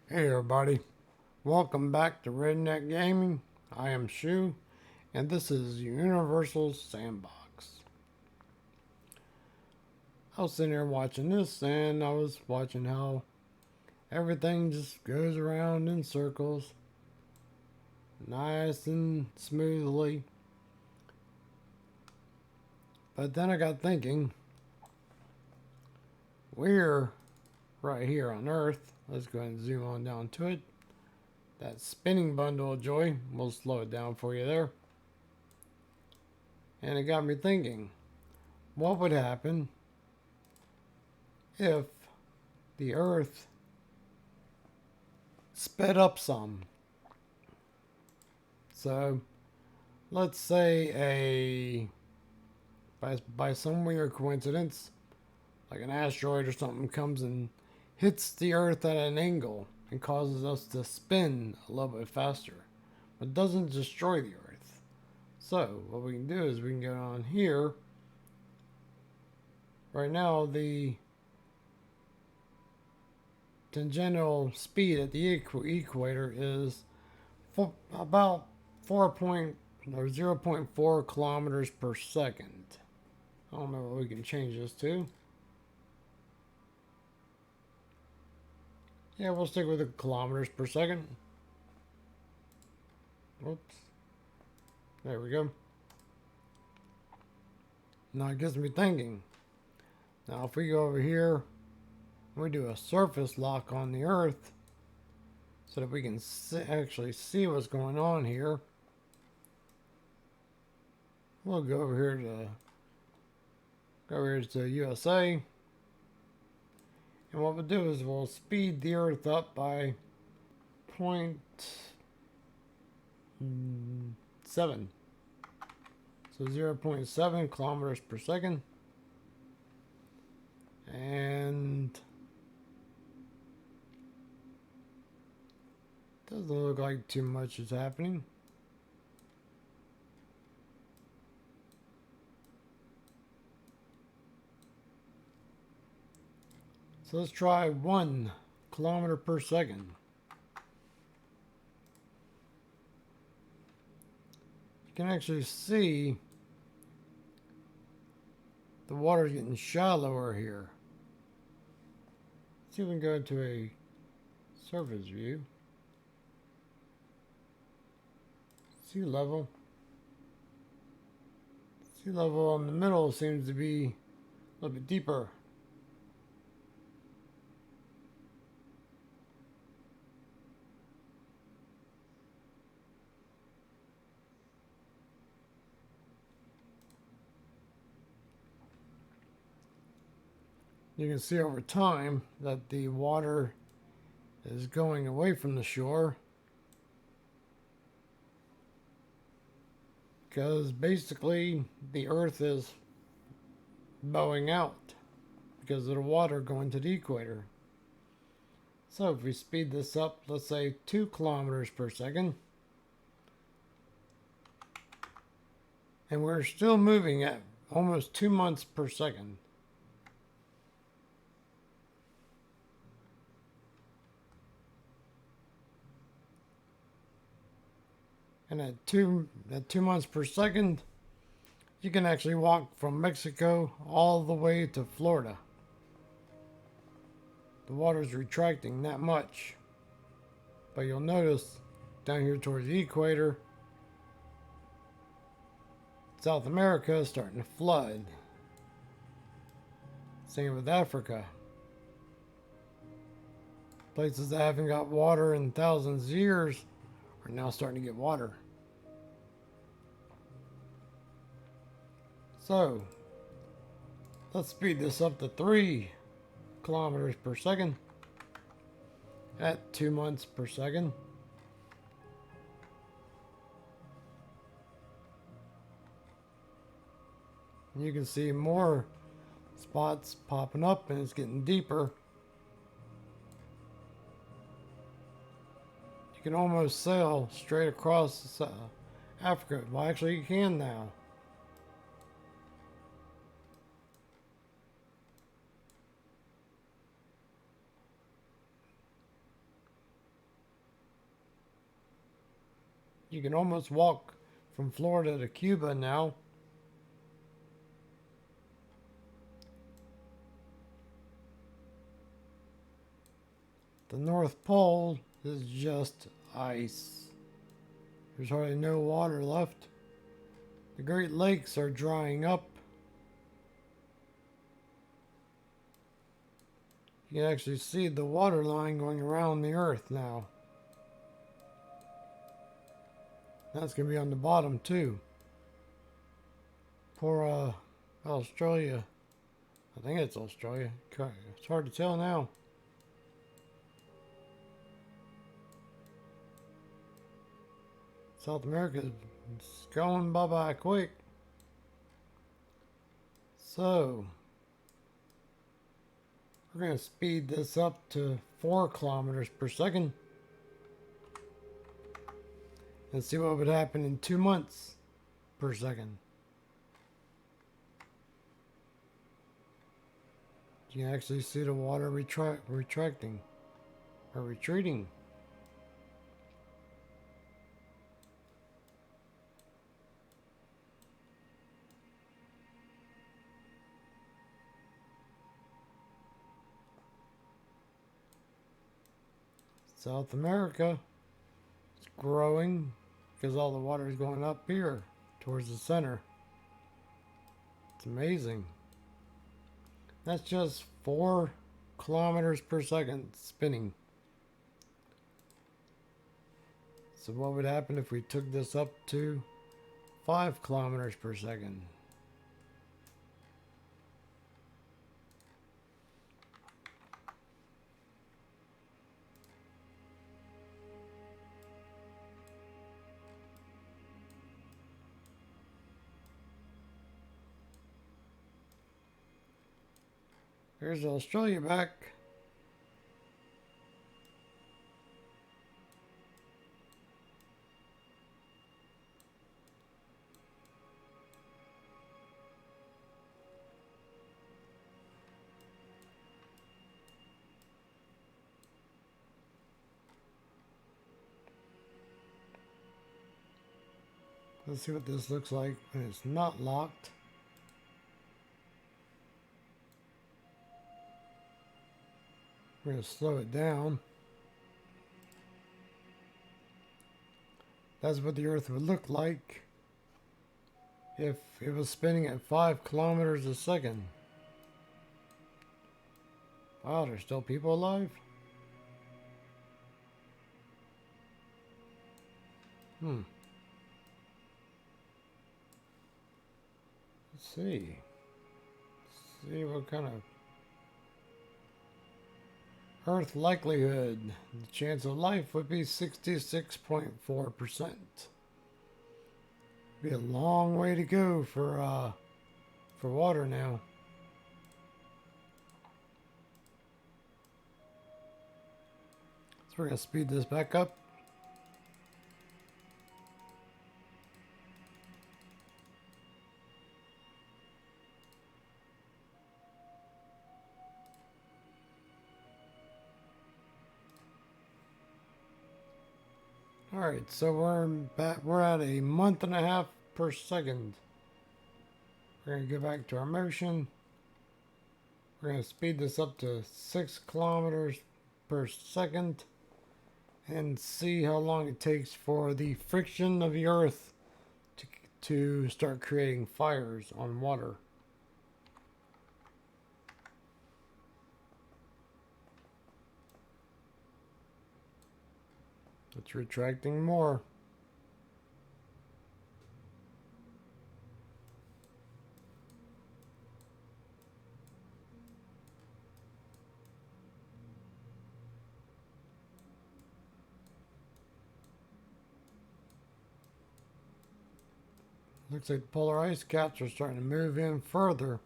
Hey everybody, welcome back to Redneck Gaming. I am Shu, and this is Universal SandBox. I was sitting here watching this, and I was watching how everything just goes around in circles, nice and smoothly. But then I got thinking, we're right here on Earth. Let's go ahead and zoom on down to it. That spinning bundle of joy, we'll slow it down for you there. And it got me thinking, what would happen if the Earth sped up some? So let's say by some weird coincidence, like an asteroid or something comes and hits the Earth at an angle and causes us to spin a little bit faster, but doesn't destroy the Earth. So what we can do is we can go on here. Right now, the tangential speed at the equator is about 0.4 kilometers per second. I don't know what we can change this to. Yeah, we'll stick with the kilometers per second. Whoops. There we go. Now it gets me thinking. Now if we go over here, we do a surface lock on the Earth so that we can actually see what's going on here. We'll go over here to USA. And what we'll do is we'll speed the Earth up by 0.7. So 0.7 kilometers per second. And doesn't look like too much is happening. So let's try 1 kilometer per second. You can actually see the water's getting shallower here. Let's see if we can go into a surface view. Sea level. Sea level in the middle seems to be a little bit deeper. You can see over time that the water is going away from the shore because basically the Earth is bowing out because of the water going to the equator. So if we speed this up, let's say 2 kilometers per second, and we're still moving at almost 2 months per second. And at two months per second, you can actually walk from Mexico all the way to Florida. The water's retracting that much. But you'll notice down here towards the equator, South America is starting to flood. Same with Africa. Places that haven't got water in thousands of years are now starting to get water. So, let's speed this up to 3 kilometers per second at 2 months per second. You can see more spots popping up and it's getting deeper. You can almost sail straight across Africa. Well, actually you can now. You can almost walk from Florida to Cuba now. The North Pole is just ice. There's hardly no water left. The Great Lakes are drying up. You can actually see the water line going around the earth now. That's going to be on the bottom too. Poor Australia. I think it's Australia. It's hard to tell now. South America is going bye-bye quick. So, we're going to speed this up to 4 kilometers per second. And see what would happen in 2 months per second. You can actually see the water retracting or retreating. South America is growing because all the water is going up here towards the center. It's amazing. That's just 4 kilometers per second spinning. So what would happen if we took this up to 5 kilometers per second? Here's Australia back. Let's see what this looks like when it's not locked. We're going to slow it down. That's what the Earth would look like if it was spinning at 5 kilometers a second. Wow, there's still people alive? Let's see. Let's see what kind of Earth likelihood. The chance of life would be 66.4%. Be a long way to go for water now. So we're gonna speed this back up. Alright, so we're at a month and a half per second. We're going to go back to our motion. We're going to speed this up to 6 kilometers per second and see how long it takes for the friction of the earth to start creating fires on water. It's retracting more. Looks like the polar ice caps are starting to move in further.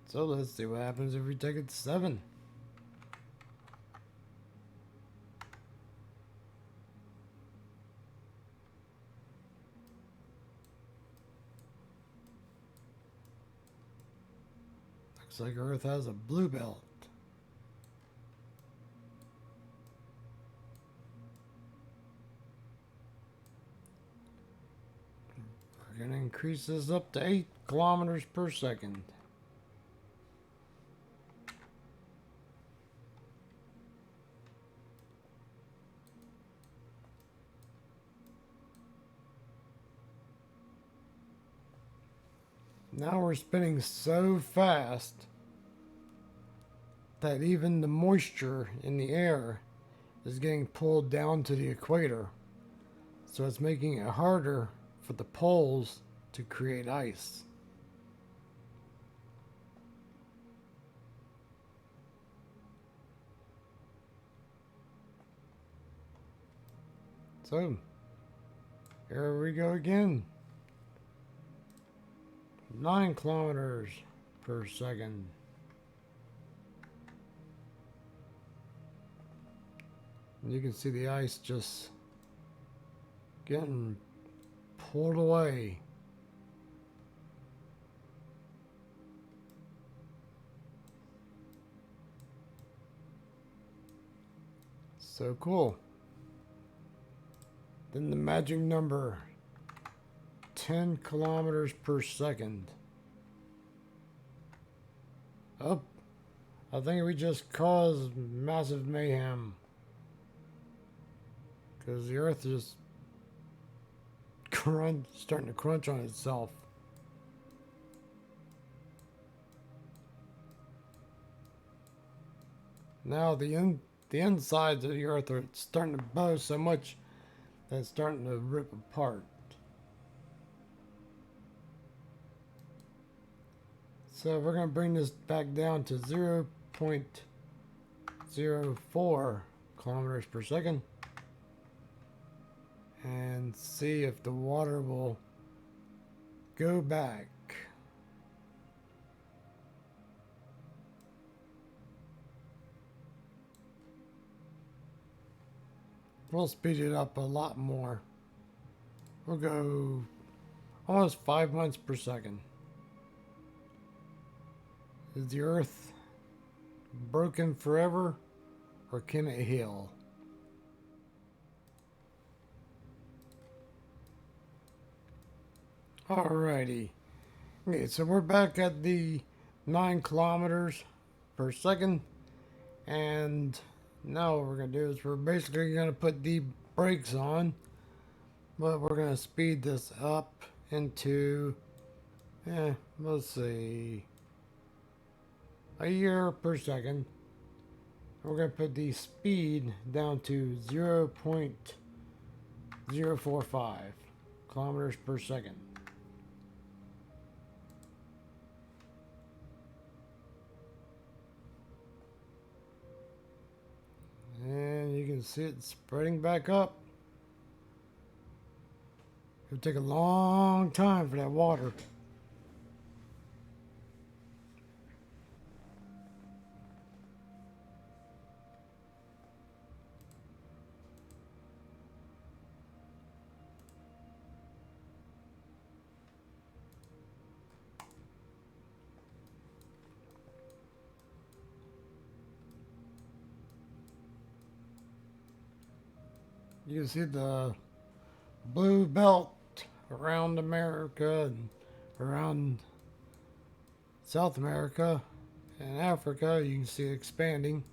So let's see what happens if we take it to 7. Looks like Earth has a blue belt. We're going to increase this up to 8 kilometers per second. Now we're spinning so fast that even the moisture in the air is getting pulled down to the equator. So it's making it harder for the poles to create ice. So, here we go again. 9 kilometers per second. And you can see the ice just getting pulled away. So cool. Then the magic number, 10 kilometers per second. Oh, I think we just caused massive mayhem. Because the Earth is starting to crunch on itself. Now the insides of the Earth are starting to bow so much that it's starting to rip apart. So we're going to bring this back down to 0.04 kilometers per second. And see if the water will go back. We'll speed it up a lot more. We'll go almost 5 months per second. Is the Earth broken forever, or can it heal? Alrighty. Okay, so we're back at the 9 kilometers per second. And now what we're going to do is we're basically going to put the brakes on. But we're going to speed this up into, let's see, a year per second. We're going to put the speed down to 0.045 kilometers per second. And you can see it spreading back up. It'll take a long time for that water. You can see the blue belt around America and around South America and Africa. You can see it expanding.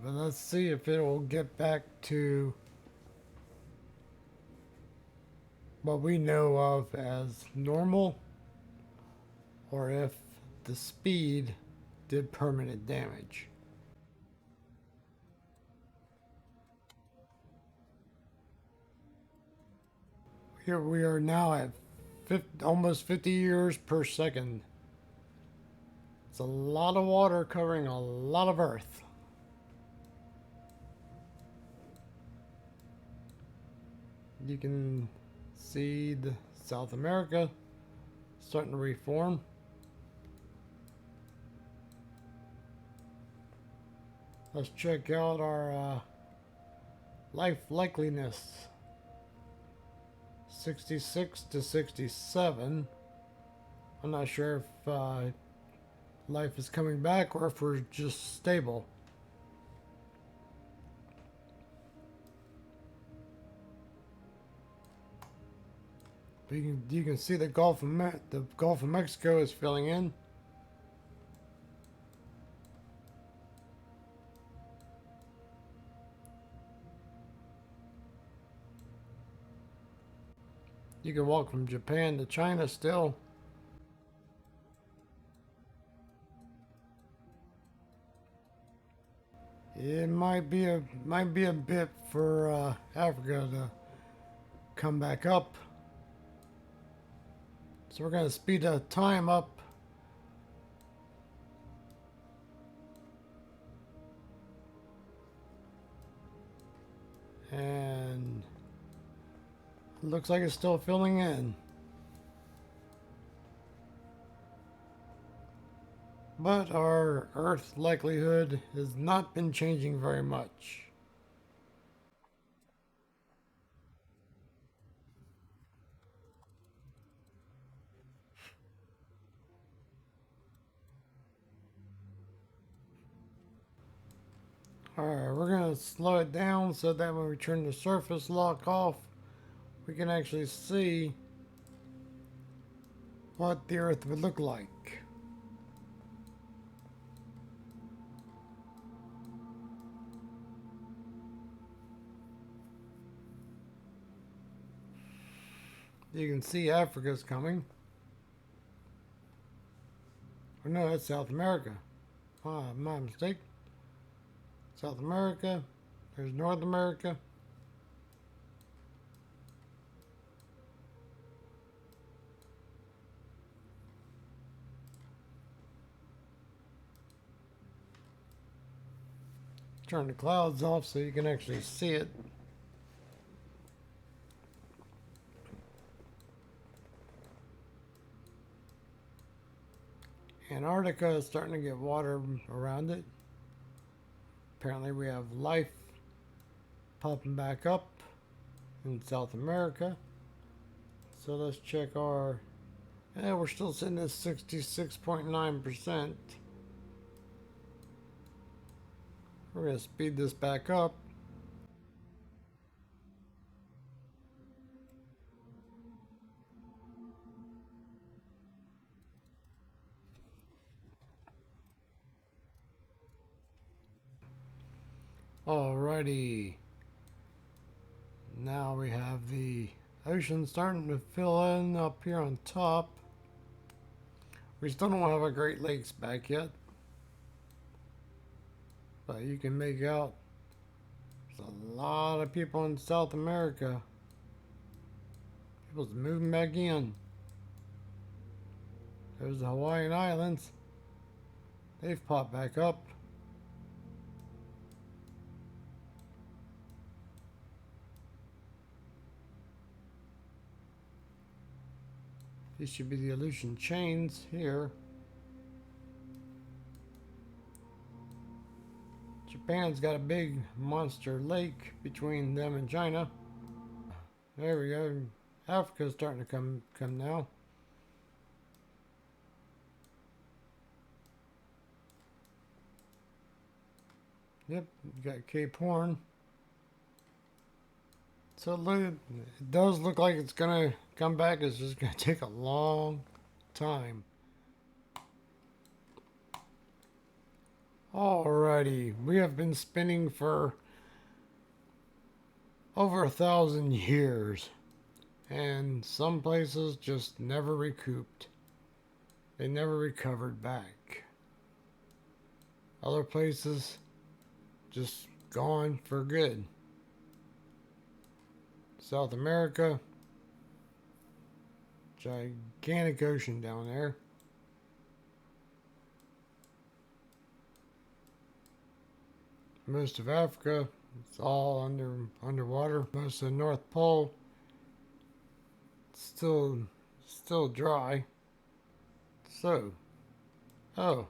But let's see if it will get back to what we know of as normal, or if the speed did permanent damage. Here we are now at almost 50 years per second. It's a lot of water covering a lot of Earth. You can see the South America starting to reform. Let's check out our life likeliness. 66 to 67. I'm not sure if life is coming back or if we're just stable. But you can see the Gulf of Mexico is filling in. You can walk from Japan to China still. It might be a bit for Africa to come back up. So we're gonna speed the time up. And it looks like it's still filling in. But our Earth likelihood has not been changing very much. Alright, we're going to slow it down so that when we turn the surface lock off, we can actually see what the Earth would look like. You can see Africa's coming. Oh no, that's South America. My mistake. South America. There's North America. Turn the clouds off so you can actually see it. Antarctica is starting to get water around it. Apparently we have life popping back up in South America. So let's check our... Yeah, we're still sitting at 66.9%. We're going to speed this back up. Alrighty. Now we have the ocean starting to fill in up here on top. We still don't have our Great Lakes back yet. But you can make out there's a lot of people in South America. People's moving back in. There's the Hawaiian Islands. They've popped back up. These should be the Aleutian chains here. Japan's got a big monster lake between them and China. There we go. Africa's starting to come now. Yep, you got Cape Horn. So it does look like it's gonna come back. It's just gonna take a long time. Alrighty, we have been spinning for over 1,000 years, and some places just never recouped. They never recovered back. Other places just gone for good. South America, gigantic ocean down there. Most of Africa, it's all underwater. Most of the North Pole, still dry. So, oh,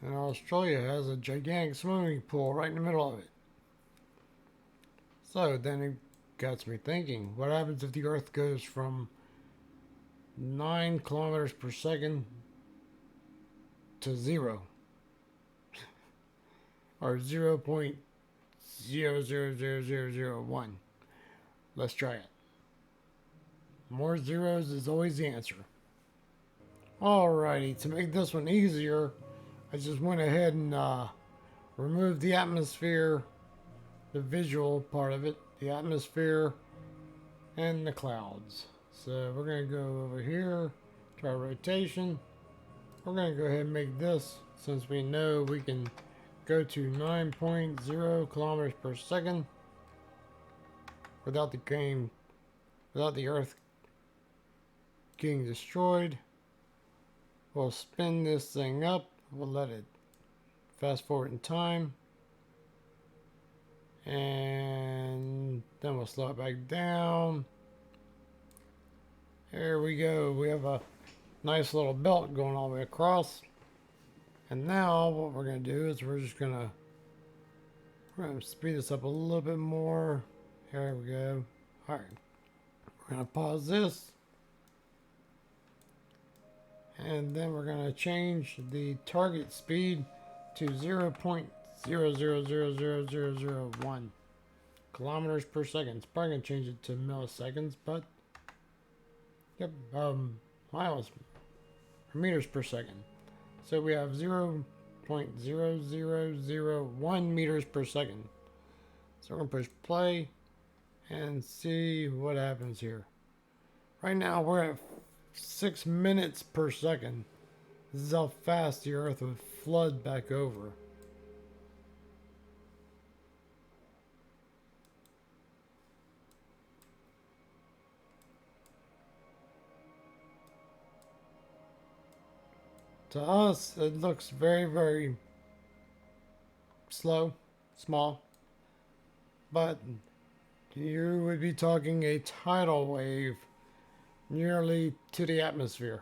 and Australia has a gigantic swimming pool right in the middle of it. So then it got me thinking. What happens if the Earth goes from 9 kilometers per second to 0? Or 0.000001. Let's try it. More zeros is always the answer. Alrighty, to make this one easier, I just went ahead and removed the atmosphere, the visual part of it, the atmosphere, and the clouds. So we're going to go over here to our rotation. We're going to go ahead and make this, since we know we can go to 9.0 kilometers per second without the Earth getting destroyed. We'll spin this thing up. We'll let it fast forward in time. And then we'll slow it back down. There we go. We have a nice little belt going all the way across. And now what we're going to do is we're going to speed this up a little bit more. There we go. All right. We're going to pause this. And then we're going to change the target speed to 0.000001 kilometers per second. It's probably going to change it to milliseconds, but yep, miles or meters per second. So we have 0.0001 meters per second. So we're going to push play and see what happens here. Right now we're at 6 minutes per second. This is how fast the Earth would flood back over. To us, it looks very, very slow, small, but you would be talking a tidal wave nearly to the atmosphere.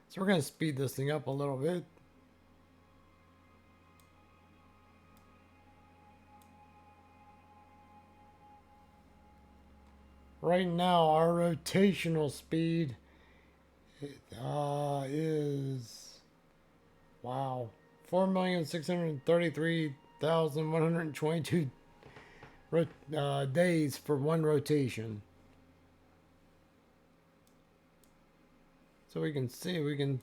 So we're going to speed this thing up a little bit. Right now, our rotational speed is, wow, 4,633,122 days for one rotation. So we can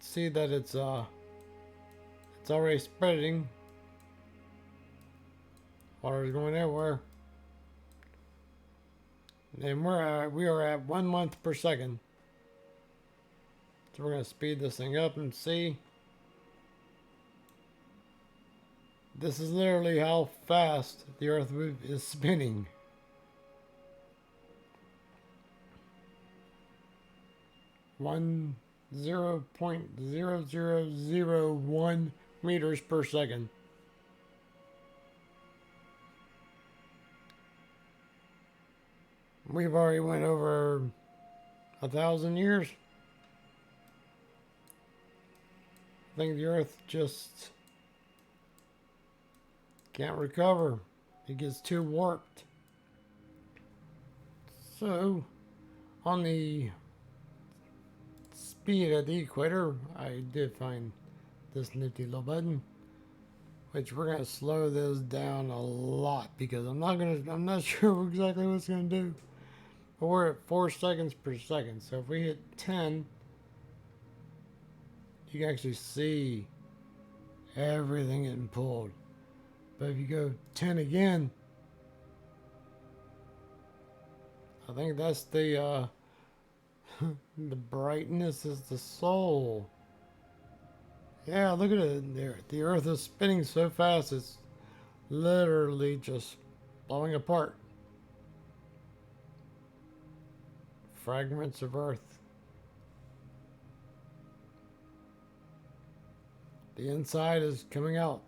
see that it's already spreading. Water's going everywhere. And we are at 1 month per second. So we're going to speed this thing up and see. This is literally how fast the Earth is spinning. One 0.0001 meters per second. We've already went over 1,000 years. I think the Earth just can't recover. It gets too warped. So, on the speed at the equator, I did find this nifty little button, which we're gonna slow this down a lot because I'm not sure exactly what it's gonna do. But we're at 4 seconds per second, so if we hit 10, you can actually see everything getting pulled. But if you go 10 again, I think that's the the brightness is the soul. Yeah, look at it there. The Earth is spinning so fast, it's literally just blowing apart. Fragments of Earth. The inside is coming out.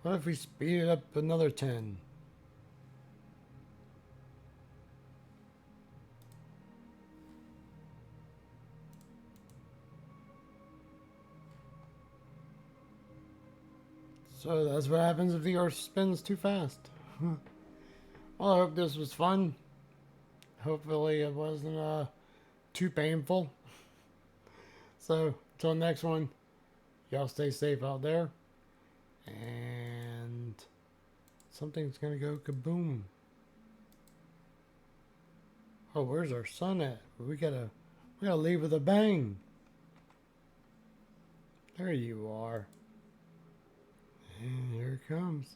What if we speed it up another 10? So that's what happens if the Earth spins too fast. Well, I hope this was fun. Hopefully it wasn't too painful. So, till next one, y'all stay safe out there. And something's gonna go kaboom. Oh, where's our sun at? We gotta leave with a bang. There you are. And here it comes.